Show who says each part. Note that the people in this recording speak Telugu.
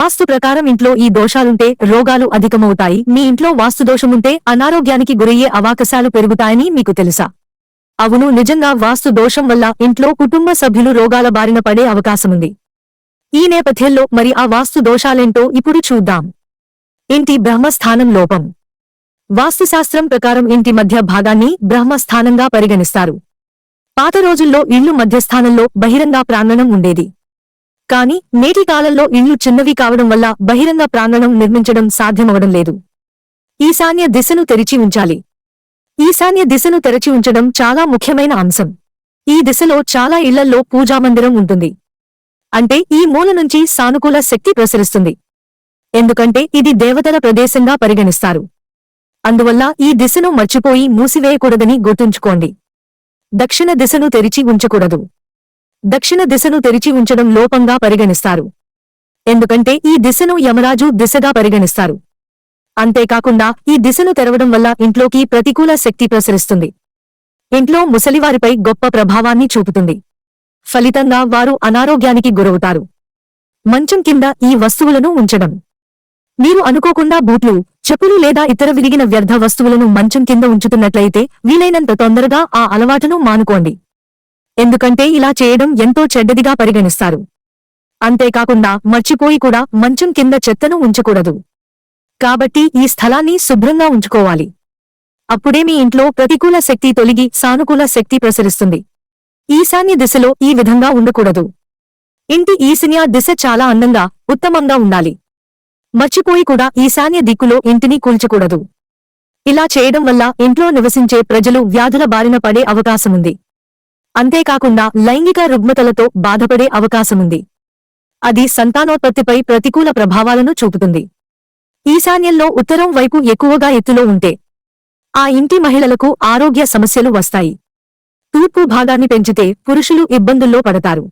Speaker 1: వాస్తు ప్రకారం ఇంట్లో ఈ దోషాలుంటే రోగాలు అధికమవుతాయి. మీ ఇంట్లో వాస్తు దోషముంటే అనారోగ్యానికి గురయ్యే అవకాశాలు పెరుగుతాయని మీకు తెలుసా? అవును, నిజంగా వాస్తు దోషం వల్ల ఇంట్లో కుటుంబ సభ్యులు రోగాల బారిన పడే అవకాశముంది. ఈ నేపథ్యంలో మరి ఆ వాస్తు దోషాలేంటో ఇప్పుడు చూద్దాం. ఇంటి బ్రహ్మస్థానం లోపం. వాస్తుశాస్త్రం ప్రకారం ఇంటి మధ్య భాగాన్ని బ్రహ్మస్థానంగా పరిగణిస్తారు. పాత రోజుల్లో ఇళ్లు మధ్యస్థానంలో బహిరంగ ప్రాంగణం ఉండేది. కాని నేటి కాలంలో ఇళ్లు చిన్నవి కావడం వల్ల బహిరంగ ప్రాంగణం నిర్మించడం సాధ్యమవడం లేదు. ఈశాన్య దిశను తెరిచి ఉంచాలి. ఈశాన్య దిశను తెరచి ఉంచడం చాలా ముఖ్యమైన అంశం. ఈ దిశలో చాలా ఇళ్లల్లో పూజామందిరం ఉంటుంది. అంటే ఈ మూల నుంచి సానుకూల శక్తి ప్రసరిస్తుంది. ఎందుకంటే ఇది దేవతల ప్రదేశంగా పరిగణిస్తారు. అందువల్ల ఈ దిశను మర్చిపోయి మూసివేయకూడదని గుర్తుంచుకోండి. దక్షిణ దిశను తెరిచి ఉంచకూడదు. దక్షిణ దిశను తెరిచి ఉంచడం లోపంగా పరిగణిస్తారు. ఎందుకంటే ఈ దిశను యమరాజు దిశగా పరిగణిస్తారు. అంతేకాకుండా ఈ దిశను తెరవడం వల్ల ఇంట్లోకి ప్రతికూల శక్తి ప్రసరిస్తుంది. ఇంట్లో ముసలివారిపై గొప్ప ప్రభావాన్ని చూపుతుంది. ఫలితంగా వారు అనారోగ్యానికి గురవుతారు. మంచం కింద ఈ వస్తువులను ఉంచడం. మీరు అనుకోకుండా బూట్లు, చెప్పులు లేదా ఇతర విరిగిన వ్యర్థ వస్తువులను మంచం కింద ఉంచుతున్నట్లయితే వీలైనంత తొందరగా ఆ అలవాటును మానుకోండి. ఎందుకంటే ఇలా చేయడం ఎంతో చెడ్డదిగా పరిగణిస్తారు. అంతేకాకుండా మర్చిపోయి కూడా మంచం కింద చెత్తను ఉంచకూడదు. కాబట్టి ఈ స్థలాన్ని శుభ్రంగా ఉంచుకోవాలి. అప్పుడే మీ ఇంట్లో ప్రతికూల శక్తి తొలగి సానుకూల శక్తి ప్రసరిస్తుంది. ఈశాన్య దిశలో ఈ విధంగా ఉండకూడదు. ఇంటి ఈశాన్య దిశ చాలా అందంగా, ఉత్తమంగా ఉండాలి. మర్చిపోయి కూడా ఈశాన్య దిక్కులో ఇంటిని కూల్చకూడదు. ఇలా చేయడం వల్ల ఇంట్లో నివసించే ప్రజలు వ్యాధుల బారిన పడే అవకాశముంది. అంతేకాకుండా లైంగిక రుగ్మతలతో బాధపడే అవకాశముంది. అది సంతానోత్పత్తిపై ప్రతికూల ప్రభావాలను చూపుతుంది. ఈశాన్యంలో ఉత్తరం వైపు ఎక్కువగా ఎత్తులో ఉంటే ఆ ఇంటి మహిళలకు ఆరోగ్య సమస్యలు వస్తాయి. తూర్పు భాగాన్ని పెంచితే పురుషులు ఇబ్బందుల్లో పడతారు.